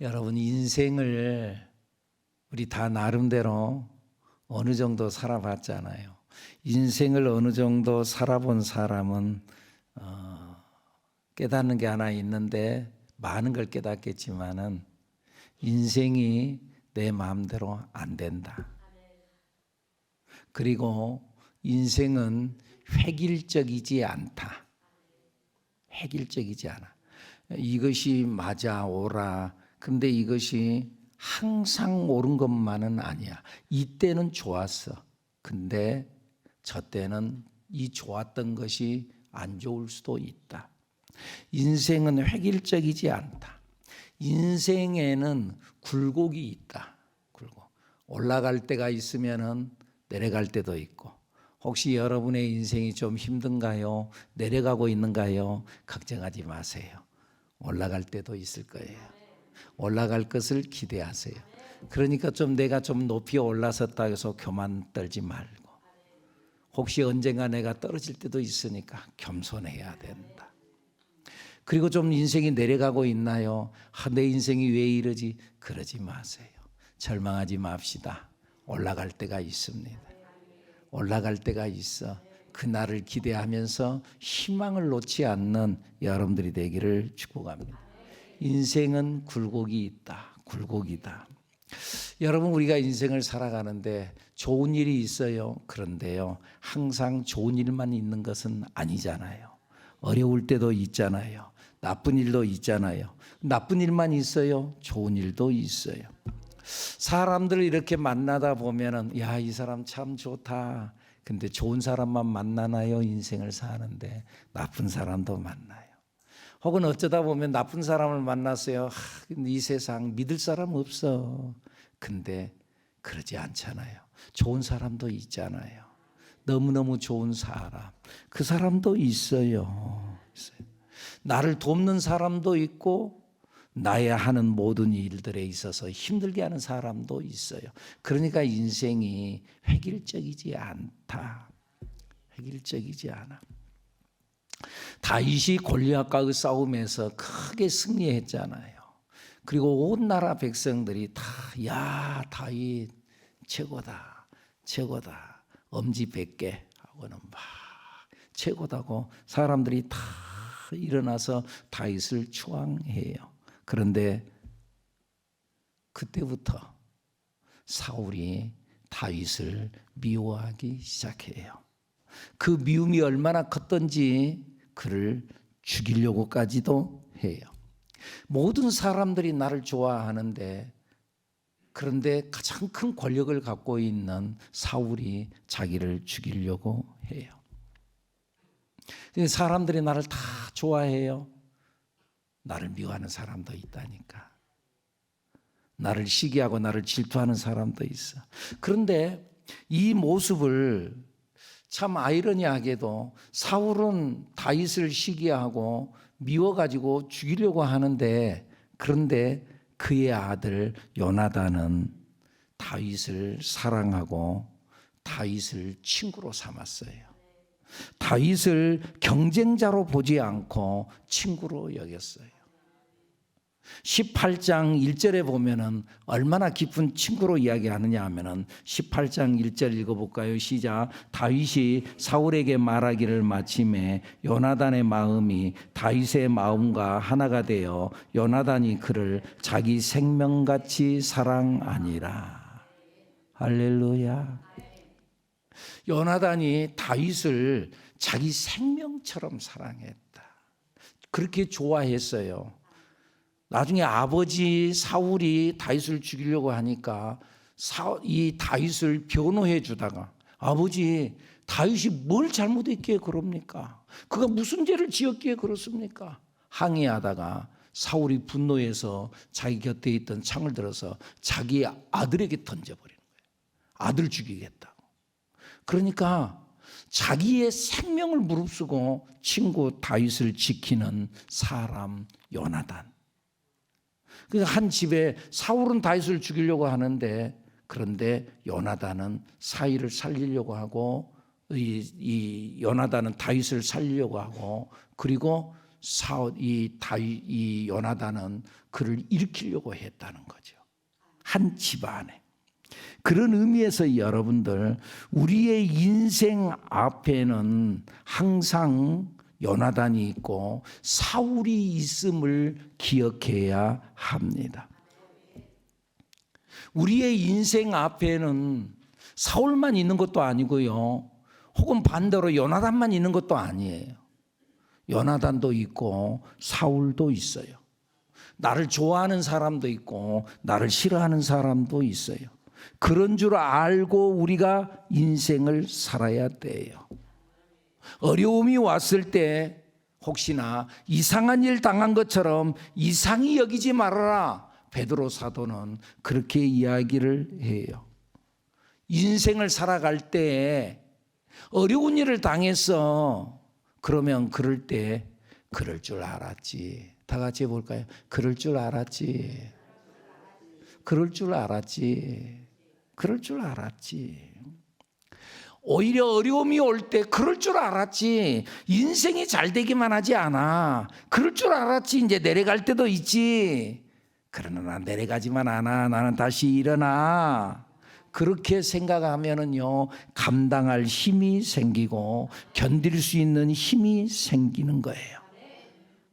여러분, 인생을 우리 다 나름대로 어느 정도 살아봤잖아요. 인생을 어느 정도 살아본 사람은 깨닫는 게 하나 있는데, 많은 걸 깨닫겠지만은 인생이 내 마음대로 안 된다. 그리고 인생은 획일적이지 않다. 획일적이지 않아. 이것이 맞아, 옳아. 근데 이것이 항상 옳은 것만은 아니야. 이때는 좋았어. 근데 저 때는 이 좋았던 것이 안 좋을 수도 있다. 인생은 획일적이지 않다. 인생에는 굴곡이 있다. 굴곡. 올라갈 때가 있으면은 내려갈 때도 있고. 혹시 여러분의 인생이 좀 힘든가요? 내려가고 있는가요? 걱정하지 마세요. 올라갈 때도 있을 거예요. 올라갈 것을 기대하세요. 그러니까 내가 좀 높이 올라섰다 해서 교만 떨지 말고, 혹시 언젠가 내가 떨어질 때도 있으니까 겸손해야 된다. 그리고 좀 인생이 내려가고 있나요? 내 인생이 왜 이러지? 그러지 마세요. 절망하지 맙시다. 올라갈 때가 있습니다. 올라갈 때가 있어. 그날을 기대하면서 희망을 놓지 않는 여러분들이 되기를 축복합니다. 인생은 굴곡이 있다. 굴곡이다. 여러분, 우리가 인생을 살아가는데 좋은 일이 있어요. 그런데요, 항상 좋은 일만 있는 것은 아니잖아요. 어려울 때도 있잖아요. 나쁜 일도 있잖아요. 나쁜 일만 있어요? 좋은 일도 있어요. 사람들을 이렇게 만나다 보면은, 야, 이 사람 참 좋다. 근데 좋은 사람만 만나나요? 인생을 사는데 나쁜 사람도 만나요. 혹은 어쩌다 보면 나쁜 사람을 만났어요. 이 세상 믿을 사람 없어. 근데 그러지 않잖아요. 좋은 사람도 있잖아요. 너무너무 좋은 사람, 그 사람도 있어요. 나를 돕는 사람도 있고, 나야 하는 모든 일들에 있어서 힘들게 하는 사람도 있어요. 그러니까 인생이 획일적이지 않다. 획일적이지 않아. 다윗이 골리앗과의 싸움에서 크게 승리했잖아요. 그리고 온 나라 백성들이 다, 야, 다윗 최고다, 최고다, 엄지 100개 하고는 막 최고다고 사람들이 다 일어나서 다윗을 추앙해요. 그런데 그때부터 사울이 다윗을 미워하기 시작해요. 그 미움이 얼마나 컸던지 그를 죽이려고까지도 해요. 모든 사람들이 나를 좋아하는데, 그런데 가장 큰 권력을 갖고 있는 사울이 자기를 죽이려고 해요. 사람들이 나를 다 좋아해요. 나를 미워하는 사람도 있다니까. 나를 시기하고 나를 질투하는 사람도 있어. 그런데 이 모습을 참 아이러니하게도 사울은 다윗을 시기하고 미워가지고 죽이려고 하는데, 그런데 그의 아들 요나단은 다윗을 사랑하고 다윗을 친구로 삼았어요. 다윗을 경쟁자로 보지 않고 친구로 여겼어요. 18장 1절에 보면은 얼마나 깊은 친구로 이야기하느냐 하면은 18장 1절 읽어볼까요? 시작. 다윗이 사울에게 말하기를 마침에 요나단의 마음이 다윗의 마음과 하나가 되어 요나단이 그를 자기 생명같이 사랑하니라. 할렐루야. 요나단이 다윗을 자기 생명처럼 사랑했다. 그렇게 좋아했어요. 나중에 아버지 사울이 다윗을 죽이려고 하니까 이 다윗을 변호해 주다가, 아버지 다윗이 뭘 잘못했기에 그럽니까? 그가 무슨 죄를 지었기에 그렇습니까? 항의하다가 사울이 분노해서 자기 곁에 있던 창을 들어서 자기 아들에게 던져버리는 거예요. 아들 죽이겠다고. 그러니까 자기의 생명을 무릅쓰고 친구 다윗을 지키는 사람 요나단. 그러니까 한 집에 사울은 다윗을 죽이려고 하는데, 그런데 요나단은 사위를 살리려고 하고, 이 요나단은 다윗을 살리려고 하고, 그리고 이 요나단은 그를 일으키려고 했다는 거죠. 한 집안에. 그런 의미에서 여러분들, 우리의 인생 앞에는 항상 요나단이 있고 사울이 있음을 기억해야 합니다. 우리의 인생 앞에는 사울만 있는 것도 아니고요, 혹은 반대로 요나단만 있는 것도 아니에요. 요나단도 있고 사울도 있어요. 나를 좋아하는 사람도 있고 나를 싫어하는 사람도 있어요. 그런 줄 알고 우리가 인생을 살아야 돼요. 어려움이 왔을 때 혹시나 이상한 일 당한 것처럼 이상히 여기지 말아라. 베드로 사도는 그렇게 이야기를 해요. 인생을 살아갈 때 어려운 일을 당했어. 그러면 그럴 때 그럴 줄 알았지. 다 같이 해볼까요? 그럴 줄 알았지. 그럴 줄 알았지. 그럴 줄 알았지. 오히려 어려움이 올 때 그럴 줄 알았지. 인생이 잘 되기만 하지 않아. 그럴 줄 알았지. 이제 내려갈 때도 있지. 그러나 내려가지만 않아. 나는 다시 일어나. 그렇게 생각하면은요, 감당할 힘이 생기고 견딜 수 있는 힘이 생기는 거예요.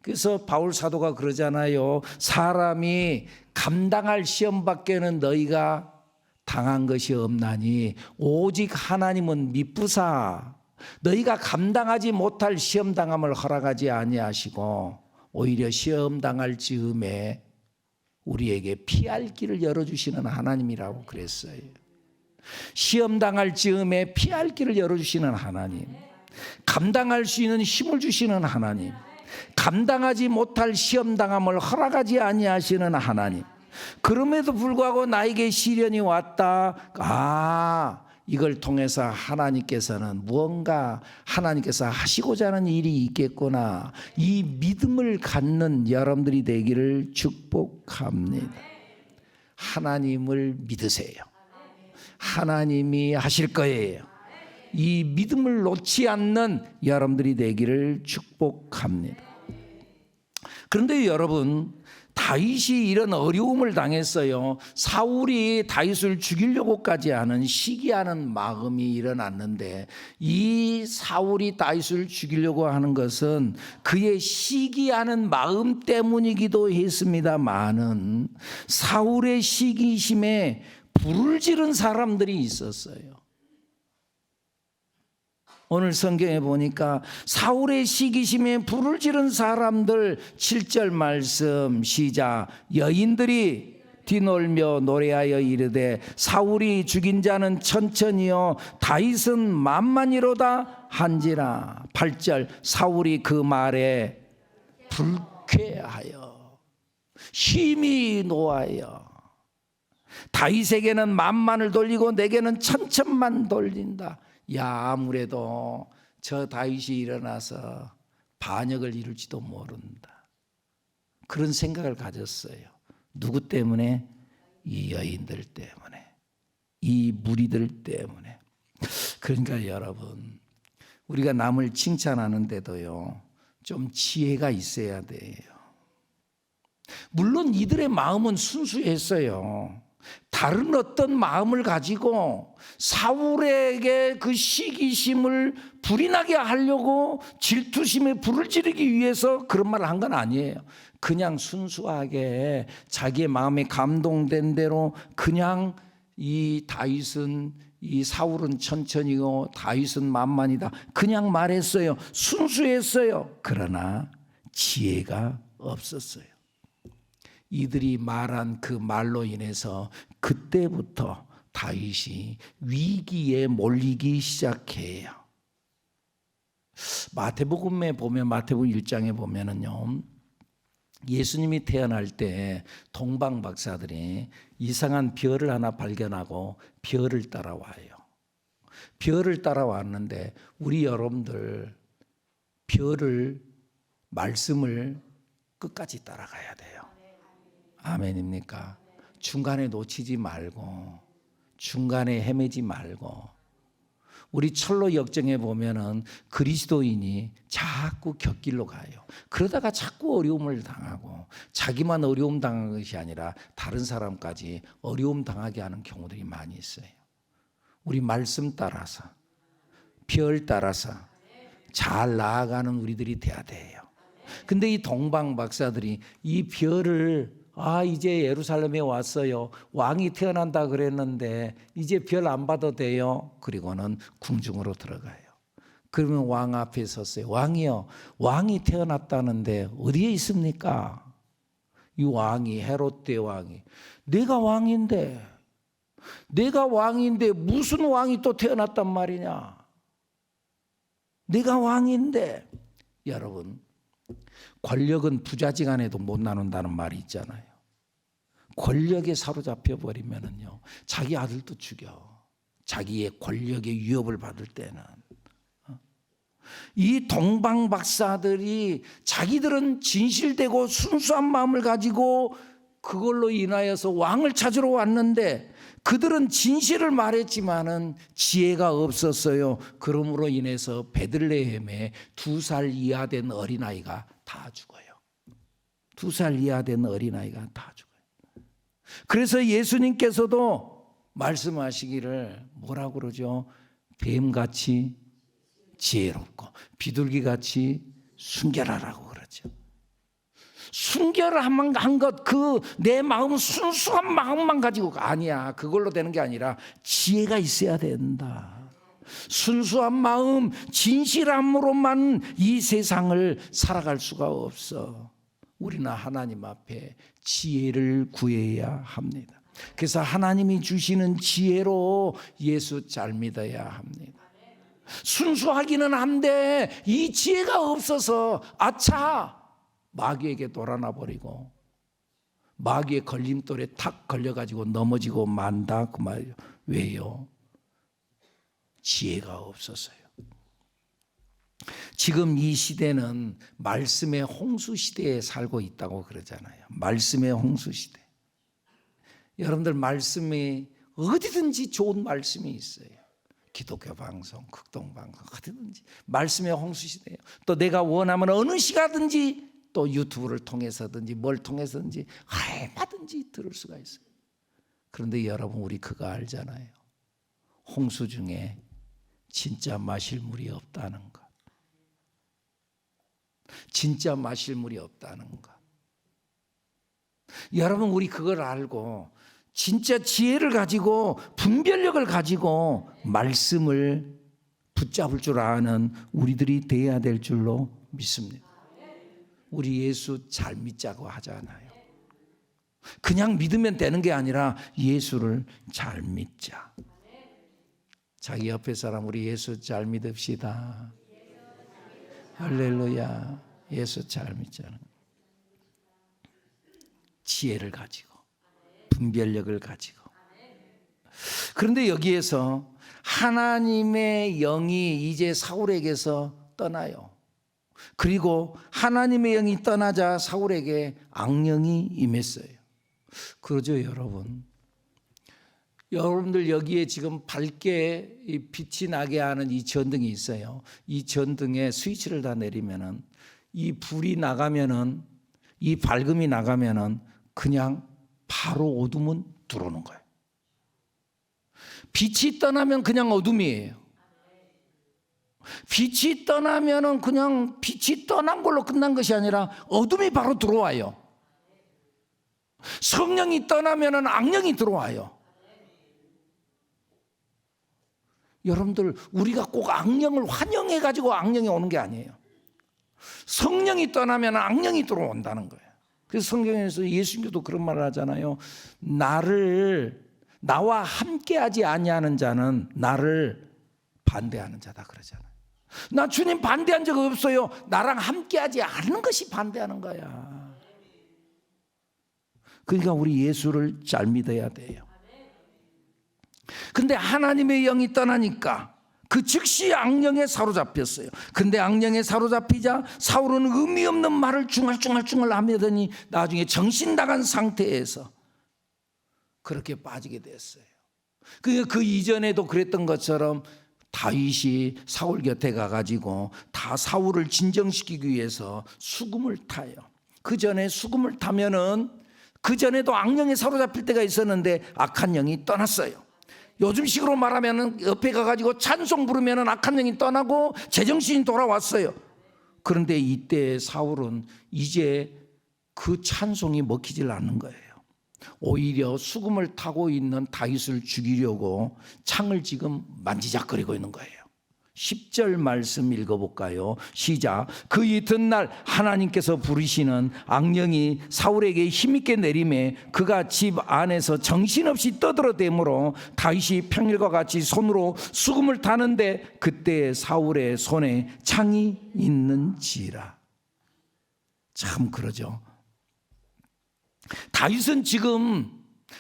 그래서 바울 사도가 그러잖아요. 사람이 감당할 시험밖에는 너희가 당한 것이 없나니 오직 하나님은 미쁘사 너희가 감당하지 못할 시험 당함을 허락하지 아니하시고 오히려 시험 당할 즈음에 우리에게 피할 길을 열어주시는 하나님이라고 그랬어요. 시험 당할 즈음에 피할 길을 열어주시는 하나님, 감당할 수 있는 힘을 주시는 하나님, 감당하지 못할 시험 당함을 허락하지 아니하시는 하나님. 그럼에도 불구하고 나에게 시련이 왔다. 이걸 통해서 하나님께서는 무언가 하나님께서 하시고자 하는 일이 있겠구나. 이 믿음을 갖는 여러분들이 되기를 축복합니다. 하나님을 믿으세요. 하나님이 하실 거예요. 이 믿음을 놓지 않는 여러분들이 되기를 축복합니다. 그런데 여러분, 다윗이 이런 어려움을 당했어요. 사울이 다윗을 죽이려고까지 하는 시기하는 마음이 일어났는데, 이 사울이 다윗을 죽이려고 하는 것은 그의 시기하는 마음 때문이기도 했습니다만은 사울의 시기심에 불을 지른 사람들이 있었어요. 오늘 성경에 보니까 사울의 시기심에 불을 지른 사람들, 7절 말씀 시작. 여인들이 뒤놀며 노래하여 이르되 사울이 죽인 자는 천천히요 다윗은 만만이로다 한지라. 8절 사울이 그 말에 불쾌하여 힘이 노하여 다윗에게는 만만을 돌리고 내게는 천천만 돌린다. 아무래도 저 다윗이 일어나서 반역을 이룰지도 모른다. 그런 생각을 가졌어요. 누구 때문에? 이 여인들 때문에, 이 무리들 때문에. 그러니까 여러분, 우리가 남을 칭찬하는데도요, 좀 지혜가 있어야 돼요. 물론 이들의 마음은 순수했어요. 다른 어떤 마음을 가지고 사울에게 그 시기심을 불이 나게 하려고 질투심에 불을 지르기 위해서 그런 말을 한 건 아니에요. 그냥 순수하게 자기의 마음에 감동된 대로 그냥 이 사울은 천천히고 다윗은 만만이다 그냥 말했어요. 순수했어요. 그러나 지혜가 없었어요. 이들이 말한 그 말로 인해서 그때부터 다윗이 위기에 몰리기 시작해요. 마태복음에 보면, 마태복음 1장에 보면은요, 예수님이 태어날 때 동방 박사들이 이상한 별을 하나 발견하고 별을 따라와요. 별을 따라왔는데 우리 여러분들 말씀을 끝까지 따라가야 돼요. 아멘입니까? 중간에 놓치지 말고, 중간에 헤매지 말고. 우리 철로 역정에 보면은 그리스도인이 자꾸 곁길로 가요. 그러다가 자꾸 어려움을 당하고 자기만 어려움 당한 것이 아니라 다른 사람까지 어려움 당하게 하는 경우들이 많이 있어요. 우리 말씀 따라서 별 따라서 잘 나아가는 우리들이 돼야 돼요. 근데 이 동방 박사들이 이 별을 이제 예루살렘에 왔어요. 왕이 태어난다 그랬는데 이제 별 안 봐도 돼요. 그리고는 궁중으로 들어가요. 그러면 왕 앞에 섰어요. 왕이요, 왕이 태어났다는데 어디에 있습니까? 이 왕이, 헤롯 대왕이, 내가 왕인데 무슨 왕이 또 태어났단 말이냐? 내가 왕인데. 여러분, 권력은 부자지간에도 못 나눈다는 말이 있잖아요. 권력에 사로잡혀 버리면은요, 자기 아들도 죽여. 자기의 권력의 위협을 받을 때는. 이 동방 박사들이 자기들은 진실되고 순수한 마음을 가지고 그걸로 인하여서 왕을 찾으러 왔는데 그들은 진실을 말했지만은 지혜가 없었어요. 그러므로 인해서 베들레헴에 2살 이하 된 어린아이가 다 죽어요. 2살 이하 된 어린아이가 다 죽어요. 그래서 예수님께서도 말씀하시기를 뭐라고 그러죠? 뱀같이 지혜롭고 비둘기같이 순결하라고 그러죠. 순결한 것, 내 마음 순수한 마음만 가지고 아니야. 그걸로 되는 게 아니라 지혜가 있어야 된다. 순수한 마음, 진실함으로만 이 세상을 살아갈 수가 없어. 우리는 하나님 앞에 지혜를 구해야 합니다. 그래서 하나님이 주시는 지혜로 예수 잘 믿어야 합니다. 순수하기는 한데 이 지혜가 없어서 마귀에게 돌아나 버리고 마귀의 걸림돌에 탁 걸려가지고 넘어지고 만다 그 말이에요. 왜요? 지혜가 없어서요. 지금 이 시대는 말씀의 홍수 시대에 살고 있다고 그러잖아요. 말씀의 홍수 시대. 여러분들 말씀이 어디든지 좋은 말씀이 있어요. 기독교 방송, 극동 방송 어디든지 말씀의 홍수 시대예요. 또 내가 원하면 어느 시간든지 또 유튜브를 통해서든지 뭘 통해서든지 얼마든지 들을 수가 있어요. 그런데 여러분 우리 그거 알잖아요. 홍수 중에 진짜 마실 물이 없다는 것. 진짜 마실 물이 없다는 것. 여러분 우리 그걸 알고 진짜 지혜를 가지고 분별력을 가지고 말씀을 붙잡을 줄 아는 우리들이 돼야 될 줄로 믿습니다. 우리 예수 잘 믿자고 하잖아요. 그냥 믿으면 되는 게 아니라 예수를 잘 믿자. 자기 옆에 사람 우리 예수 잘 믿읍시다. 할렐루야. 예수 잘 믿자는 지혜를 가지고 분별력을 가지고. 그런데 여기에서 하나님의 영이 이제 사울에게서 떠나요. 그리고 하나님의 영이 떠나자 사울에게 악령이 임했어요. 그러죠, 여러분. 여러분들 여기에 지금 밝게 빛이 나게 하는 이 전등이 있어요. 이 전등에 스위치를 다 내리면은 이 불이 나가면은 이 밝음이 나가면은 그냥 바로 어둠은 들어오는 거예요. 빛이 떠나면 그냥 어둠이에요. 빛이 떠나면은 그냥 빛이 떠난 걸로 끝난 것이 아니라 어둠이 바로 들어와요. 성령이 떠나면은 악령이 들어와요. 여러분들 우리가 꼭 악령을 환영해 가지고 악령이 오는 게 아니에요. 성령이 떠나면 악령이 들어온다는 거예요. 그래서 성경에서 예수님도 그런 말을 하잖아요. 나와 함께하지 아니하는 자는 나를 반대하는 자다 그러잖아요. 나 주님 반대한 적 없어요. 나랑 함께하지 않는 것이 반대하는 거야. 그러니까 우리 예수를 잘 믿어야 돼요. 근데 하나님의 영이 떠나니까 그 즉시 악령에 사로잡혔어요. 근데 악령에 사로잡히자 사울은 의미 없는 말을 중얼중얼 하더니 나중에 정신 나간 상태에서 그렇게 빠지게 됐어요. 그 이전에도 그랬던 것처럼 다윗이 사울 곁에 가가지고 다 사울을 진정시키기 위해서 수금을 타요. 그 전에 수금을 타면은 그 전에도 악령에 사로잡힐 때가 있었는데 악한 영이 떠났어요. 요즘식으로 말하면은 옆에 가가지고 찬송 부르면은 악한 영이 떠나고 제정신이 돌아왔어요. 그런데 이때 사울은 이제 그 찬송이 먹히질 않는 거예요. 오히려 수금을 타고 있는 다윗을 죽이려고 창을 지금 만지작거리고 있는 거예요. 10절 말씀 읽어볼까요? 시작. 그 이튿날 하나님께서 부르시는 악령이 사울에게 힘있게 내림에 그가 집 안에서 정신없이 떠들어대므로 다윗이 평일과 같이 손으로 수금을 타는데 그때 사울의 손에 창이 있는지라. 참 그러죠. 다윗은 지금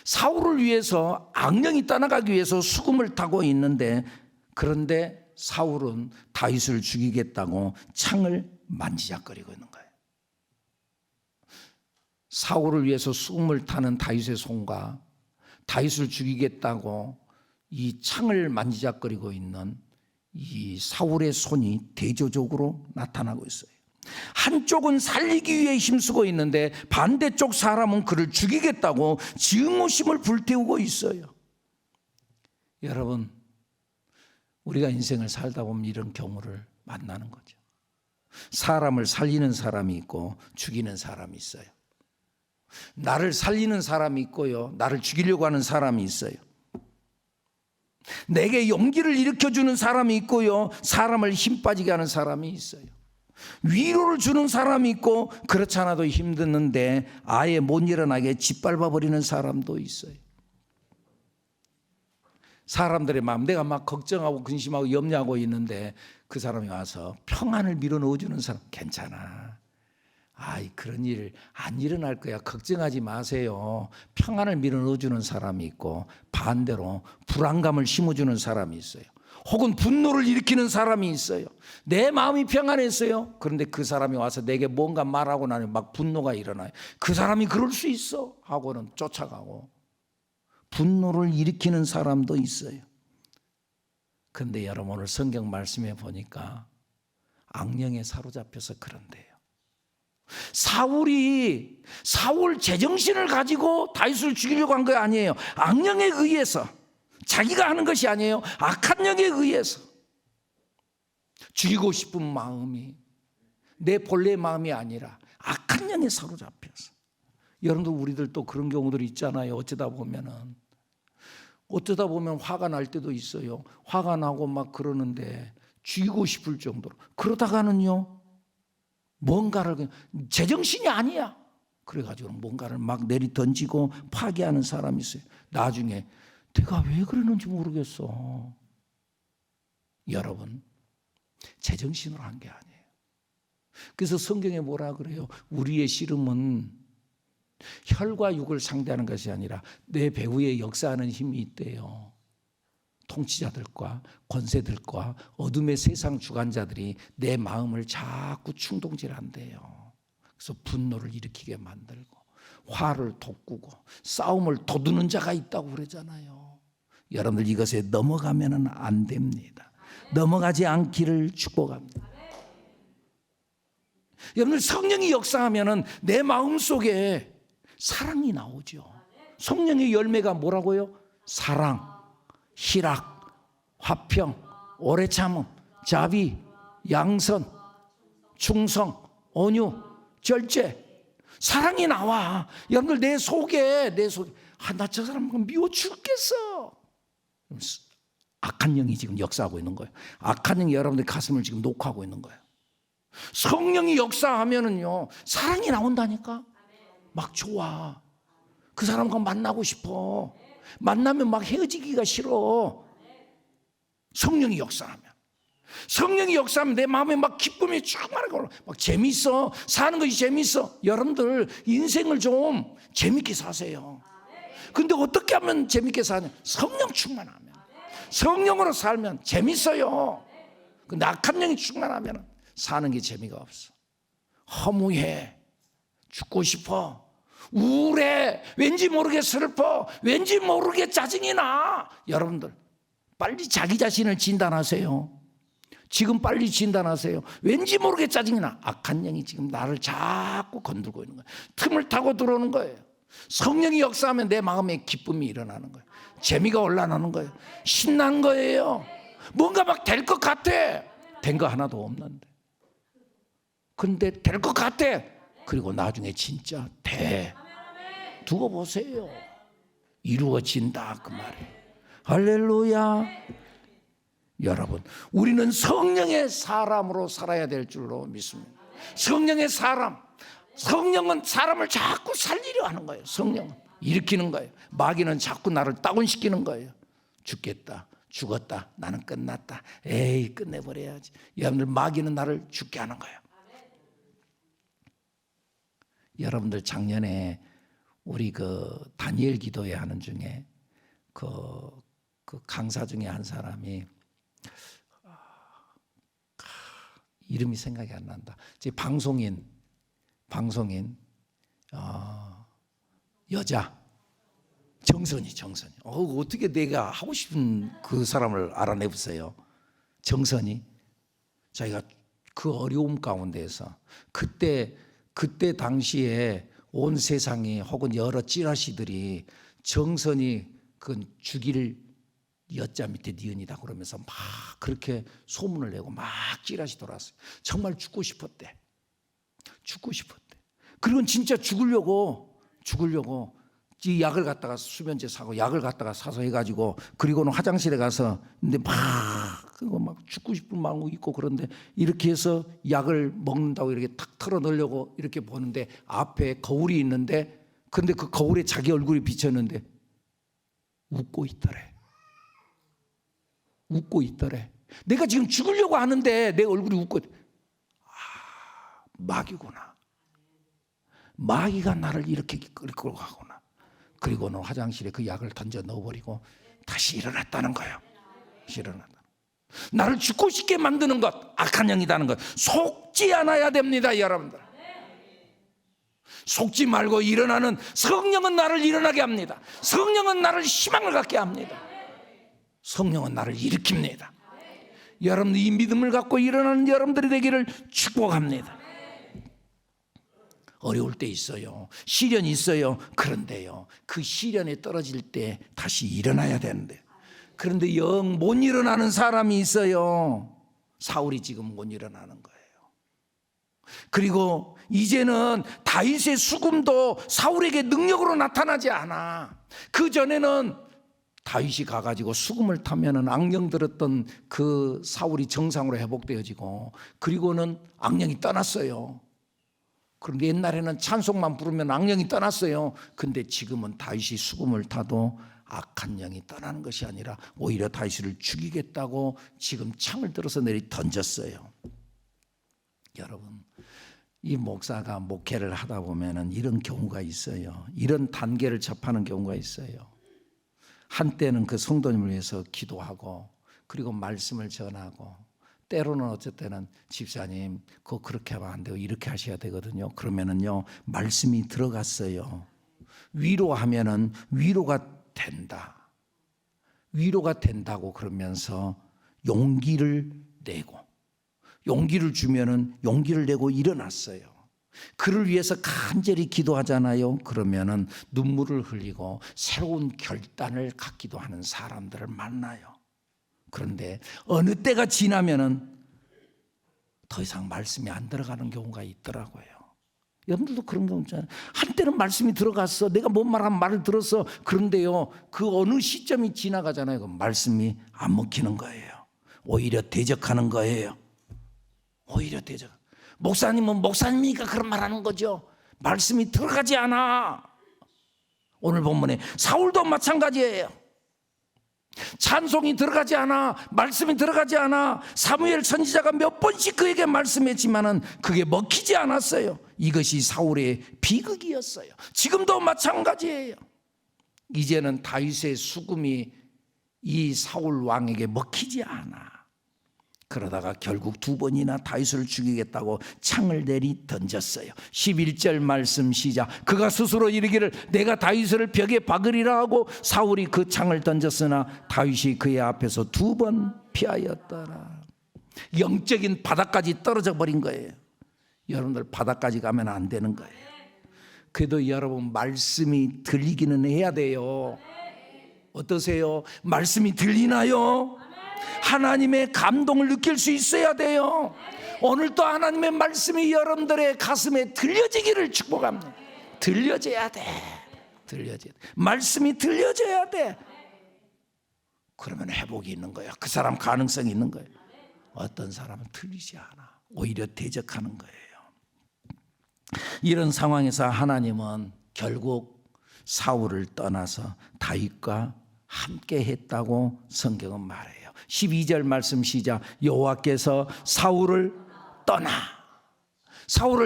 사울을 위해서 악령이 떠나가기 위해서 수금을 타고 있는데, 그런데 사울은 다윗을 죽이겠다고 창을 만지작거리고 있는 거예요. 사울을 위해서 수금을 타는 다윗의 손과 다윗을 죽이겠다고 이 창을 만지작거리고 있는 이 사울의 손이 대조적으로 나타나고 있어요. 한쪽은 살리기 위해 힘쓰고 있는데 반대쪽 사람은 그를 죽이겠다고 증오심을 불태우고 있어요. 여러분, 우리가 인생을 살다 보면 이런 경우를 만나는 거죠. 사람을 살리는 사람이 있고 죽이는 사람이 있어요. 나를 살리는 사람이 있고요, 나를 죽이려고 하는 사람이 있어요. 내게 용기를 일으켜주는 사람이 있고요, 사람을 힘 빠지게 하는 사람이 있어요. 위로를 주는 사람이 있고 그렇지 않아도 힘드는데 아예 못 일어나게 짓밟아 버리는 사람도 있어요. 사람들의 마음, 내가 막 걱정하고 근심하고 염려하고 있는데 그 사람이 와서 평안을 밀어 넣어주는 사람, 괜찮아, 아이 그런 일 안 일어날 거야, 걱정하지 마세요, 평안을 밀어 넣어주는 사람이 있고, 반대로 불안감을 심어주는 사람이 있어요. 혹은 분노를 일으키는 사람이 있어요. 내 마음이 평안했어요. 그런데 그 사람이 와서 내게 뭔가 말하고 나면 막 분노가 일어나요. 그 사람이 그럴 수 있어 하고는 쫓아가고, 분노를 일으키는 사람도 있어요. 그런데 여러분, 오늘 성경 말씀에 보니까 악령에 사로잡혀서 그런데요, 사울 제정신을 가지고 다윗을 죽이려고 한 거 아니에요. 악령에 의해서, 자기가 하는 것이 아니에요. 악한 영에 의해서 죽이고 싶은 마음이 내 본래의 마음이 아니라 악한 영에 사로잡혀서. 여러분들, 우리들도 그런 경우들이 있잖아요. 어쩌다 보면 화가 날 때도 있어요. 화가 나고 막 그러는데 죽이고 싶을 정도로, 그러다가는요 뭔가를, 제정신이 아니야, 그래가지고 뭔가를 막 내리 던지고 파괴하는 사람이 있어요. 나중에 내가 왜 그러는지 모르겠어. 여러분, 제정신으로 한 게 아니에요. 그래서 성경에 뭐라 그래요? 우리의 씨름은 혈과 육을 상대하는 것이 아니라 내 배후에 역사하는 힘이 있대요. 통치자들과 권세들과 어둠의 세상 주관자들이 내 마음을 자꾸 충동질한대요. 그래서 분노를 일으키게 만들고 화를 돋구고 싸움을 돋우는 자가 있다고 그러잖아요. 여러분들, 이것에 넘어가면 안 됩니다. 넘어가지 않기를 축복합니다. 여러분들, 성령이 역사하면 내 마음속에 사랑이 나오죠. 성령의 열매가 뭐라고요? 사랑, 희락, 화평, 오래 참음, 자비, 양선, 충성, 온유, 절제. 사랑이 나와. 여러분들, 내 속에 나 저 사람 미워 죽겠어. 악한 영이 지금 역사하고 있는 거예요. 악한 영이 여러분들 가슴을 지금 녹화하고 있는 거예요. 성령이 역사하면은요 사랑이 나온다니까. 막 좋아. 그 사람과 만나고 싶어. 만나면 막 헤어지기가 싫어. 성령이 역사하면 내 마음에 막 기쁨이 충만하고 막 재밌어. 사는 것이 재밌어. 여러분들, 인생을 좀 재밌게 사세요. 근데 어떻게 하면 재밌게 사냐? 성령 충만하면, 성령으로 살면 재밌어요. 근데 악한 영이 충만하면 사는 게 재미가 없어. 허무해, 죽고 싶어, 우울해, 왠지 모르게 슬퍼, 왠지 모르게 짜증이 나. 여러분들, 빨리 자기 자신을 진단하세요. 지금 빨리 진단하세요. 왠지 모르게 짜증이 나. 악한 영이 지금 나를 자꾸 건들고 있는 거예요. 틈을 타고 들어오는 거예요. 성령이 역사하면 내 마음에 기쁨이 일어나는 거예요. 재미가 올라나는 거예요. 신난 거예요. 뭔가 막 될 것 같아. 된 거 하나도 없는데. 근데 될 것 같아. 그리고 나중에 진짜 돼. 두고 보세요. 이루어진다 그 말이에요. 할렐루야. 여러분, 우리는 성령의 사람으로 살아야 될 줄로 믿습니다. 성령의 사람. 성령은 사람을 자꾸 살리려 하는 거예요. 성령은 일으키는 거예요. 마귀는 자꾸 나를 다운시키는 거예요. 죽겠다, 죽었다, 나는 끝났다, 에이 끝내버려야지. 여러분들, 마귀는 나를 죽게 하는 거예요. 여러분들, 작년에 우리 그 다니엘 기도회 하는 중에 그 강사 중에 한 사람이 이름이 생각이 안 난다. 제 방송인 여자 정선이. 어떻게 내가 하고 싶은 그 사람을 알아내보세요. 정선이. 자기가 그 어려움 가운데에서 그때 당시에 온 세상이 혹은 여러 찌라시들이 정선이 그 죽일 여자 밑에 니은이다 그러면서 막 그렇게 소문을 내고 막 찌라시 돌았어요. 정말 죽고 싶었대. 그리고 진짜 죽으려고 이 약을 갖다가 수면제 사고 약을 갖다가 사서 해가지고, 그리고는 화장실에 가서 근데 막 죽고 싶은 마음이 있고, 그런데 이렇게 해서 약을 먹는다고 이렇게 탁 털어 넣으려고 이렇게 보는데 앞에 거울이 있는데, 근데 그 거울에 자기 얼굴이 비쳤는데 웃고 있더래. 내가 지금 죽으려고 하는데 내 얼굴이 웃고 마귀구나. 마귀가 나를 이렇게 끌고 가구나. 그리고는 화장실에 그 약을 던져 넣어버리고 다시 일어났다는 거예요. 나를 죽고 싶게 만드는 것, 악한 영이라는 것 속지 않아야 됩니다. 여러분들, 속지 말고 일어나는 성령은 나를 일어나게 합니다. 성령은 나를 희망을 갖게 합니다. 성령은 나를 일으킵니다. 여러분들, 이 믿음을 갖고 일어나는 여러분들이 되기를 축복합니다. 어려울 때 있어요. 시련이 있어요. 그런데요, 그 시련에 떨어질 때 다시 일어나야 되는데, 그런데 영 못 일어나는 사람이 있어요. 사울이 지금 못 일어나는 거예요. 그리고 이제는 다윗의 수금도 사울에게 능력으로 나타나지 않아. 그 전에는 다윗이 가가지고 수금을 타면은 악령 들었던 그 사울이 정상으로 회복되어지고, 그리고는 악령이 떠났어요. 그런데 옛날에는 찬송만 부르면 악령이 떠났어요. 근데 지금은 다윗이 수금을 타도 악한 영이 떠나는 것이 아니라 오히려 다윗을 죽이겠다고 지금 창을 들어서 내리 던졌어요. 여러분, 이 목사가 목회를 하다 보면은 이런 경우가 있어요. 이런 단계를 접하는 경우가 있어요. 한때는 그 성도님을 위해서 기도하고, 그리고 말씀을 전하고, 때로는 어쨌든 집사님 그거 그렇게 하면 안 되고 이렇게 하셔야 되거든요. 그러면은요, 말씀이 들어갔어요. 위로하면은 위로가 된다. 위로가 된다고 그러면서 용기를 내고, 용기를 주면은 용기를 내고 일어났어요. 그를 위해서 간절히 기도하잖아요. 그러면은 눈물을 흘리고 새로운 결단을 갖기도 하는 사람들을 만나요. 그런데 어느 때가 지나면은 더 이상 말씀이 안 들어가는 경우가 있더라고요. 여러분들도 그런 경우 있잖아요. 한때는 말씀이 들어갔어. 내가 뭔 말하면 말을 들었어. 그런데요, 그 어느 시점이 지나가잖아요. 그 말씀이 안 먹히는 거예요. 오히려 대적하는 거예요. 오히려 대적. 목사님은 목사님이니까 그런 말 하는 거죠. 말씀이 들어가지 않아. 오늘 본문에 사울도 마찬가지예요. 찬송이 들어가지 않아. 말씀이 들어가지 않아. 사무엘 선지자가 몇 번씩 그에게 말씀했지만은 그게 먹히지 않았어요. 이것이 사울의 비극이었어요. 지금도 마찬가지예요. 이제는 다윗의 수금이 이 사울 왕에게 먹히지 않아. 그러다가 결국 2번이나 다윗을 죽이겠다고 창을 내리 던졌어요. 11절 말씀 시작. 그가 스스로 이르기를 내가 다윗을 벽에 박으리라 하고 사울이 그 창을 던졌으나 다윗이 그의 앞에서 2번 피하였더라. 영적인 바닥까지 떨어져 버린 거예요. 여러분들 바닥까지 가면 안 되는 거예요. 그래도 여러분 말씀이 들리기는 해야 돼요. 어떠세요? 말씀이 들리나요? 하나님의 감동을 느낄 수 있어야 돼요. 오늘도 하나님의 말씀이 여러분들의 가슴에 들려지기를 축복합니다. 들려져야 돼. 들려져야 돼. 말씀이 들려져야 돼. 그러면 회복이 있는 거예요. 그 사람 가능성이 있는 거예요. 어떤 사람은 들리지 않아. 오히려 대적하는 거예요. 이런 상황에서 하나님은 결국 사울을 떠나서 다윗과 함께 했다고 성경은 말해요. 12절 말씀 시작. 여호와께서 사울을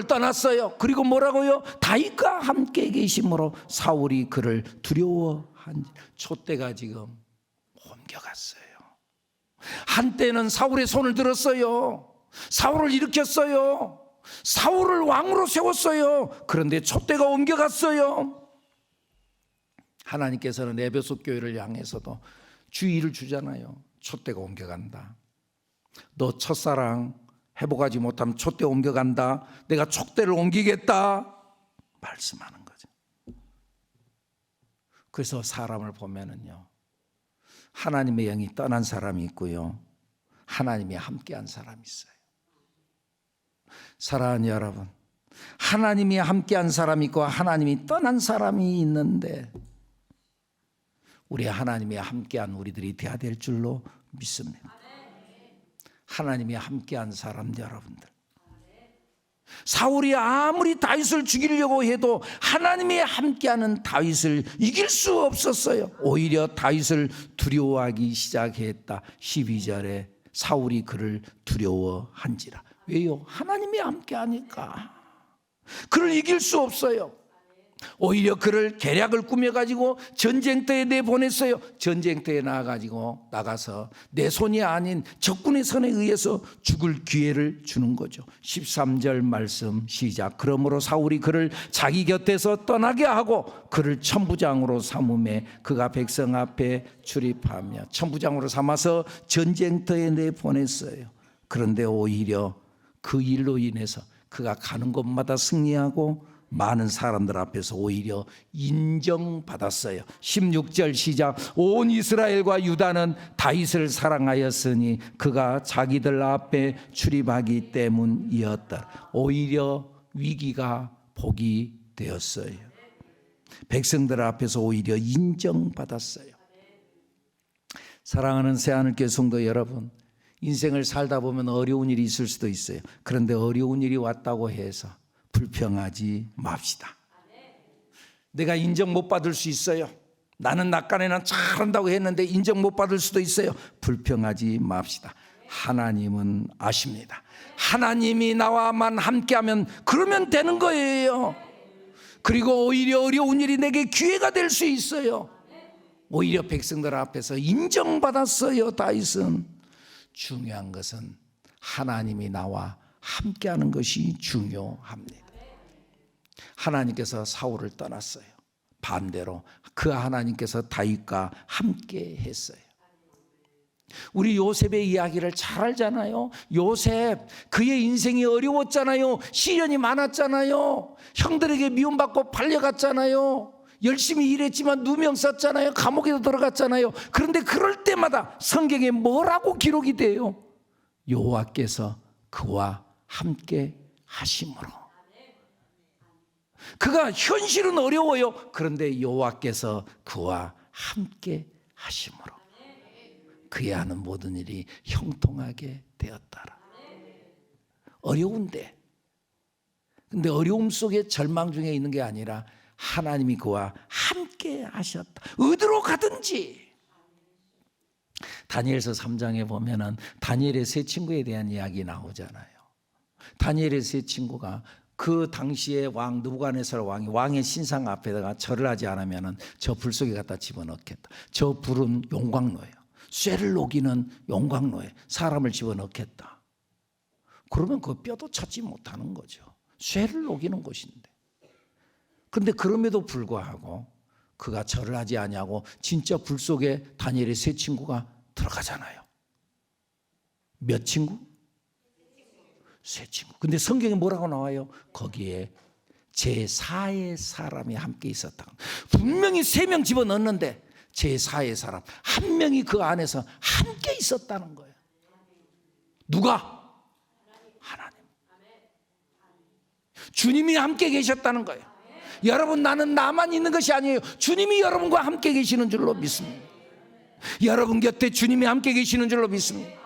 떠났어요. 그리고 뭐라고요? 다윗과 함께 계심으로 사울이 그를 두려워한 촛대가 지금 옮겨갔어요. 한때는 사울의 손을 들었어요. 사울을 일으켰어요. 사울을 왕으로 세웠어요. 그런데 촛대가 옮겨갔어요. 하나님께서는 에베소 교회를 향해서도 주의를 주잖아요. 촛대가 옮겨간다. 너 첫사랑 회복하지 못하면 촛대 옮겨간다. 내가 촛대를 옮기겠다 말씀하는 거죠. 그래서 사람을 보면은요, 하나님의 영이 떠난 사람이 있고요, 하나님이 함께한 사람이 있어요. 사랑하는 여러분, 하나님이 함께한 사람이 있고 하나님이 떠난 사람이 있는데 우리 하나님이 함께한 우리들이 돼야 될 줄로 믿습니다. 하나님이 함께한 사람 여러분들, 사울이 아무리 다윗을 죽이려고 해도 하나님이 함께하는 다윗을 이길 수 없었어요. 오히려 다윗을 두려워하기 시작했다. 12절에 사울이 그를 두려워한지라. 왜요? 하나님이 함께하니까. 그를 이길 수 없어요. 오히려 그를 계략을 꾸며가지고 전쟁터에 내보냈어요. 전쟁터에 나가서 내 손이 아닌 적군의 손에 의해서 죽을 기회를 주는 거죠. 13절 말씀 시작. 그러므로 사울이 그를 자기 곁에서 떠나게 하고 그를 천부장으로 삼음에 그가 백성 앞에 출입하며 천부장으로 삼아서 전쟁터에 내보냈어요. 그런데 오히려 그 일로 인해서 그가 가는 곳마다 승리하고 많은 사람들 앞에서 오히려 인정받았어요. 16절 시작. 온 이스라엘과 유다는 다윗을 사랑하였으니 그가 자기들 앞에 출입하기 때문이었다. 오히려 위기가 복이 되었어요. 백성들 앞에서 오히려 인정받았어요. 사랑하는 새하늘교회 성도 여러분, 인생을 살다 보면 어려운 일이 있을 수도 있어요. 그런데 어려운 일이 왔다고 해서 불평하지 맙시다. 내가 인정 못 받을 수 있어요. 나는 낙관에는 잘한다고 했는데 인정 못 받을 수도 있어요. 불평하지 맙시다. 하나님은 아십니다. 하나님이 나와만 함께하면 그러면 되는 거예요. 그리고 오히려 어려운 일이 내게 기회가 될 수 있어요. 오히려 백성들 앞에서 인정받았어요. 다윗은. 중요한 것은 하나님이 나와 함께하는 것이 중요합니다. 하나님께서 사울을 떠났어요. 반대로 그 하나님께서 다윗과 함께 했어요. 우리 요셉의 이야기를 잘 알잖아요. 요셉, 그의 인생이 어려웠잖아요. 시련이 많았잖아요. 형들에게 미움받고 팔려갔잖아요. 열심히 일했지만 누명 썼잖아요. 감옥에도 들어갔잖아요. 그런데 그럴 때마다 성경에 뭐라고 기록이 돼요? 여호와께서 그와 함께 하심으로. 그가 현실은 어려워요. 그런데 여호와께서 그와 함께 하심으로 그의 하는 모든 일이 형통하게 되었더라. 어려운데, 근데 어려움 속에 절망 중에 있는 게 아니라 하나님이 그와 함께 하셨다. 어디로 가든지. 다니엘서 3장에 보면은 다니엘의 세 친구에 대한 이야기 나오잖아요. 다니엘의 세 친구가 그 당시에 왕 느부갓네살 왕의 신상 앞에다가 절을 하지 않으면은 저 불 속에 갖다 집어넣겠다. 저 불은 용광로예요. 쇠를 녹이는 용광로에 사람을 집어넣겠다. 그러면 그 뼈도 찾지 못하는 거죠. 쇠를 녹이는 곳인데. 그런데 그럼에도 불구하고 그가 절을 하지 아니하고 진짜 불 속에 다니엘의 세 친구가 들어가잖아요. 몇 친구? 세 친구. 근데 성경에 뭐라고 나와요? 거기에 제4의 사람이 함께 있었다. 분명히 3명 집어넣었는데 제4의 사람 한 명이 그 안에서 함께 있었다는 거예요. 누가? 하나님. 주님이 함께 계셨다는 거예요. 여러분, 나는 나만 있는 것이 아니에요. 주님이 여러분과 함께 계시는 줄로 믿습니다. 여러분 곁에 주님이 함께 계시는 줄로 믿습니다.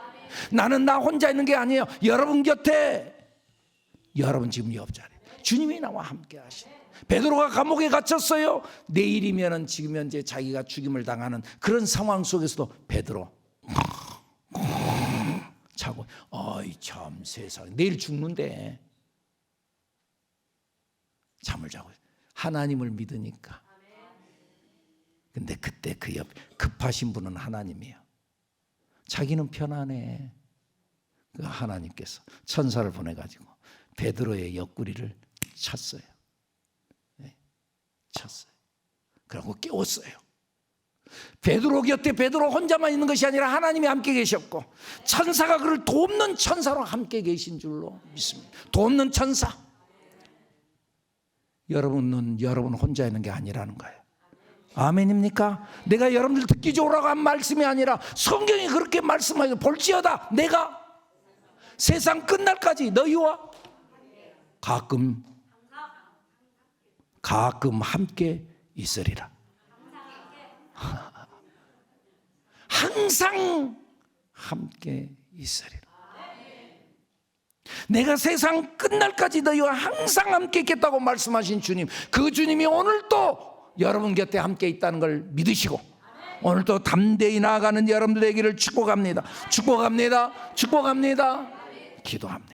나는 나 혼자 있는 게 아니에요. 여러분 곁에, 여러분 지금 옆자리 주님이 나와 함께 하시는. 베드로가 감옥에 갇혔어요. 내일이면은 지금 현재 자기가 죽임을 당하는 그런 상황 속에서도 베드로 자고, 어이 참 세상에, 내일 죽는데 잠을 자고 하나님을 믿으니까. 근데 그때 그 옆 급하신 분은 하나님이에요. 자기는 편안해. 그 하나님께서 천사를 보내가지고 베드로의 옆구리를 쳤어요. 네, 쳤어요. 그리고 깨웠어요. 베드로 곁에 베드로 혼자만 있는 것이 아니라 하나님이 함께 계셨고 천사가 그를 돕는 천사로 함께 계신 줄로 믿습니다. 돕는 천사. 여러분은 여러분 혼자 있는 게 아니라는 거예요. 아멘입니까? 내가 여러분들 듣기 좋으라고 한 말씀이 아니라 성경이 그렇게 말씀하여 볼지어다 내가 세상 끝날까지 너희와 가끔 함께 있으리라. 항상 함께 있으리라. 내가 세상 끝날까지 너희와 항상 함께 있겠다고 말씀하신 주님, 그 주님이 오늘도 여러분 곁에 함께 있다는 걸 믿으시고 오늘도 담대히 나아가는 여러분들 되기를 축복합니다. 축복합니다. 축복합니다. 기도합니다.